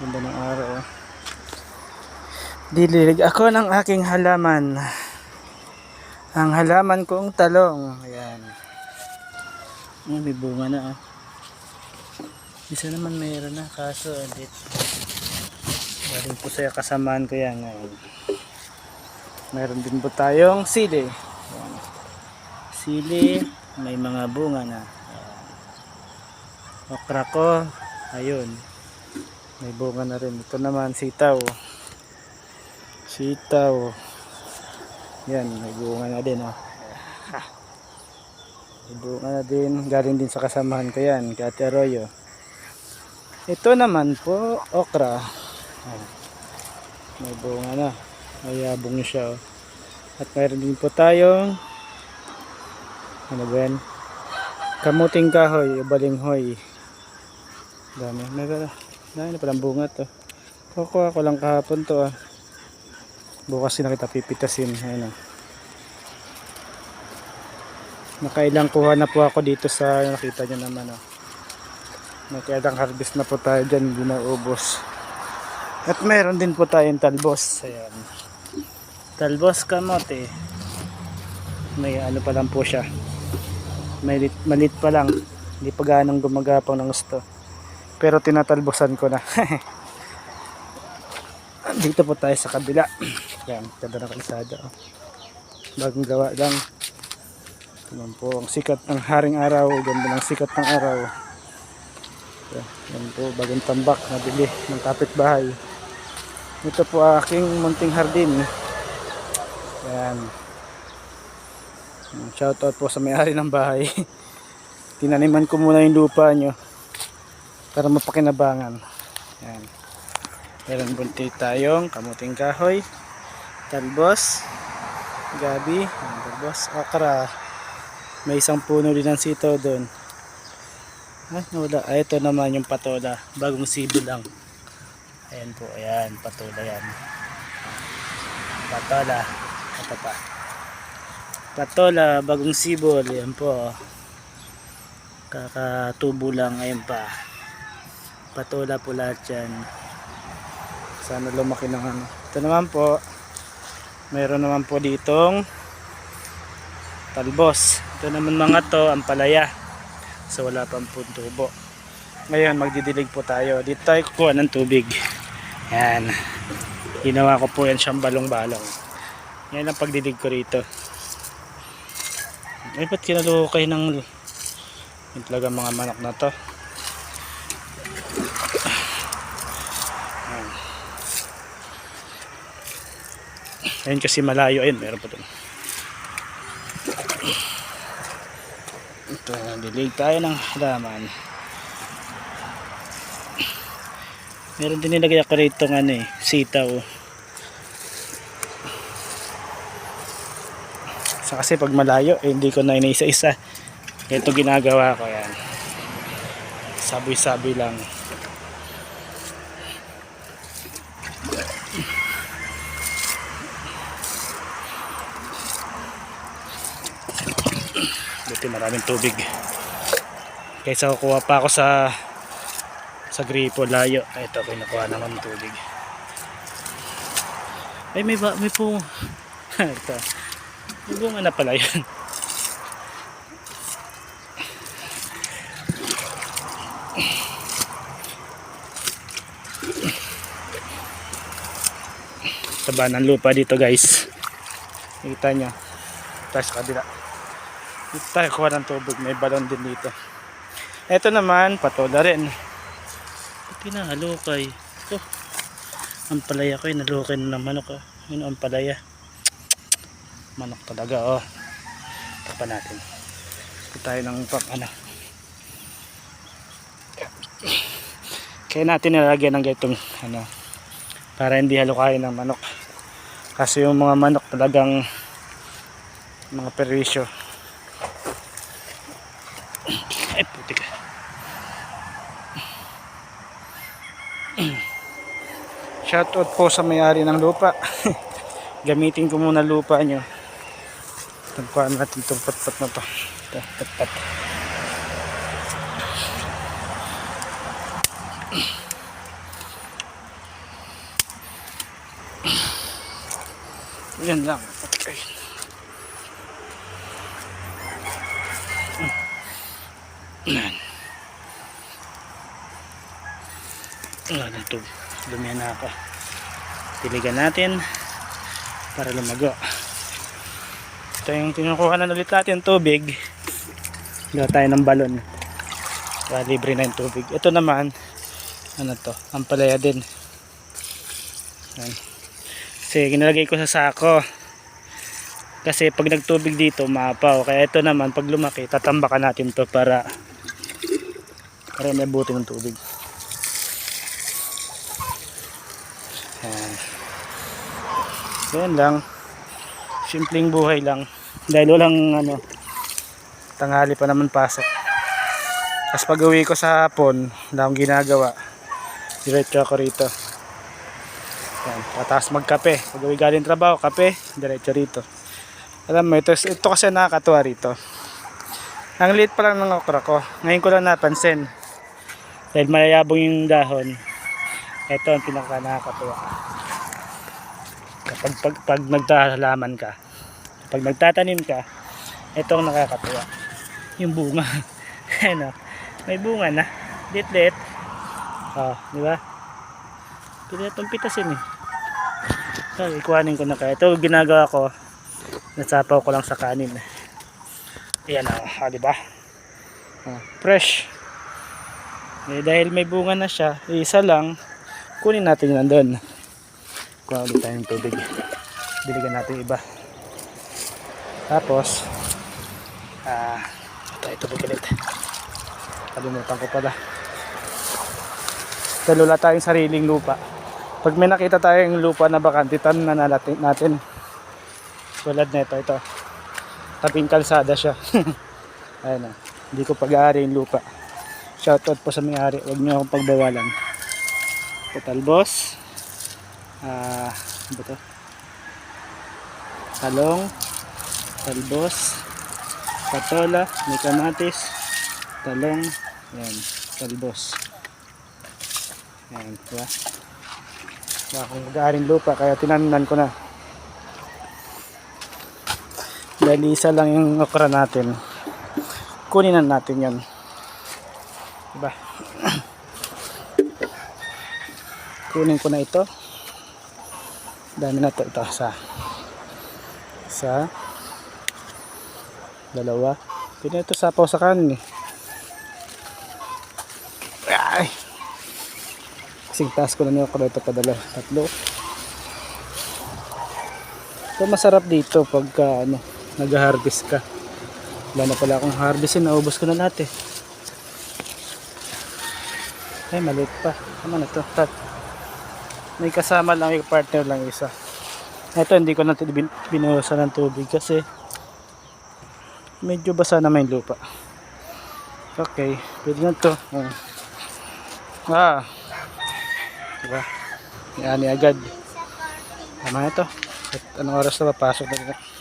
Ganda ng araw. Dililig ako ng aking halaman. Ang halaman kong talong. Ayan. May bunga na. Isa naman mayroon na. Kaso, galing po sa kasamaan ko yan. Ayan. Mayroon din po tayong sili. Ayan. Sili. May mga bunga na. Ayan. Okra ko. Ayun. May bunga na rin. Ito naman sitaw. Sitaw. Yan, may bunga na din. May bunga na din. Galing din sa kasamahan ko yan. Kay Ate Arroyo. Ito naman po, okra. May bunga na. May yabong siya. At mayroon din po tayong ano ba yan? Kamuting kahoy o balinghoy. Dami. Dami na palang bunga to. Kukuha ko lang kahapon to Bukas na kita pipitasin. Ayun Nakailang kuha na po ako dito sa nakita nyo naman Nakailang harvest na po tayo dyan. Hindi na ubos. At meron din po tayong talbos. Ayan. Talbos kamote. May ano pa lang po siya. Malit pa lang. Hindi pa ganang gumagapang ng gusto. Pero tinatalbosan ko na. Dito po tayo sa kabila. Yan, ganda ng kalsada. Bagong gawa lang. Yan po ang sikat ng haring araw. Ganda ng sikat ng araw. Yan po, bagong tambak. Nabili ng kapitbahay. Ito po aking munting hardin. Yan. Shoutout po sa may-ari ng bahay. Tinaniman ko muna yung lupa nyo para mapakinabangan. Yan. Meron bunti tayong kamuting kahoy, talbos, gabi, talbos, okra. May isang puno din ng sitaw doon. Wala. Ito naman yung patola. Bagong sibo lang. Ayan po. Ayan. Patola yan. Patola. Ito pa. Patola. Bagong sibol. Ayan po. Kakatubo lang. Ayan pa. Patola po lahat yan. Sana lumaki ng ano. Ito naman po. Mayroon naman po ditong talbos. Ito naman mga to. Ampalaya. So wala pang tubo. Ngayon magdidilig po tayo. Dito tayo kukuha ng tubig. Yan. Ginawa ko po yan siyang balong-balong. Yan ang pagdidig ko rito. Ay ba't kinalukay ng yung talaga mga manok na to. Ayun kasi malayo. Ayun meron pa doon. Ito, dilig tayo ng halaman. Meron din nilagay ako rito ng sitaw. Kasi pag malayo, hindi ko na inaisa-isa. Ito ginagawa ko yan. Sabi-sabi lang. Buti maraming tubig. Kaysa kukuha pa ako sa gripo layo. Ito kinukuha naman ng tubig. Ay may po. Ito. May bunga na pala yun. Taba ng lupa dito guys. Nakita nyo. Tayo sa kabila. Dito tayo kuha ng tubig. May balon din dito. Ito naman patola rin. Pinahalukay. Ito. Ampalaya ko. Nalukay na ng manok. Yun ang ampalaya. Manok talaga Tapan natin. Ito tayo ng kaya natin nilagyan ng gaitong para hindi halukayin ng manok. Kasi yung mga manok talagang mga perwisyo. Ay putik. Shoutout po sa may-ari ng lupa. Gamitin ko muna lupa nyo. Tagpuan natin itong patpat na to. Ito, patpat. Yan lang. Okay. Yan. Ano ito? Lumihan na ako. Tiligan natin para lumago. Ito yung kinukuha na ulit natin tubig. Gawa tayo ng balon. Para libre na yung tubig. Ito naman, ano to? Ampalaya din. Yan. Kasi ginalagay ko sa sako. Kasi pag nagtubig dito, maapaw. Kaya ito naman, pag lumaki, tatambakan natin to para may buti ng tubig. Yan. Yan lang. Simpleng buhay lang. Dahil walang tanghali pa naman pasok. Tapos pag uwi ko sa hapon, wala akong ginagawa. Diretso ako rito. Yan. Tapos magkape. Pag uwi galing trabaho, kape, diretso rito. Alam mo, ito kasi nakakatuwa rito. Ang liit pa lang ng okra ko. Ngayon ko lang napansin. Dahil mayayabong yung dahon. Ito ang pinaka nakakatuwa. Kapag pag nagtahalaman ka, pag nagtatanim ka, ito ang nakakatuwa. Yung bunga. Ano? May bunga na. Lit-lit. Oh, di ba? Pwede itong pitasin eh. So, ikuhanin ko na kaya. Ito ginagawa ko. Nasapaw ko lang sa kanin. Ayan o, di ba? Fresh. Eh, dahil may bunga na siya, isa lang, kunin natin yun nandun. Kuha ulit tayong tubig. Diligan natin iba. Tapos, tayo tubig ulit. Kalimutan ko pala. Talula tayong sariling lupa. Pag may nakita tayong lupa na bakante, tanan na natin. Tulad nito, ito. Tabing kalsada siya. Ayan o. Hindi ko pag-aari yung lupa. Shoutout po sa may-ari. Huwag niyo akong pagbawalan. Ito talbos. Ano ba ito? Talong. Talbos. Patola. May kamatis. Talong. Ayan. Talbos. Ayan. Diba? Wala akong pag-aaring lupa. Kaya tinanan ko na. Dahil isa lang yung okra natin, kunin na natin yan, diba? Kunin ko na ito, dami na ito, sa dalawa, pwede ito sapaw sa kanin eh. Ay, kasing taas ko na yung okra ito padala, tatlo. Ito masarap dito pagka nag-harvest ka. Wala na pala akong harvestin, naubos ko na lahat eh. Ay, maliit pa. Ano na ito? May kasama lang, may partner lang isa. Ito, hindi ko na binuhusan ng tubig kasi medyo basa naman yung lupa. Okay, pwede na ito. Diba? Yan agad. Tama na ito. At anong oras na papasok na ito?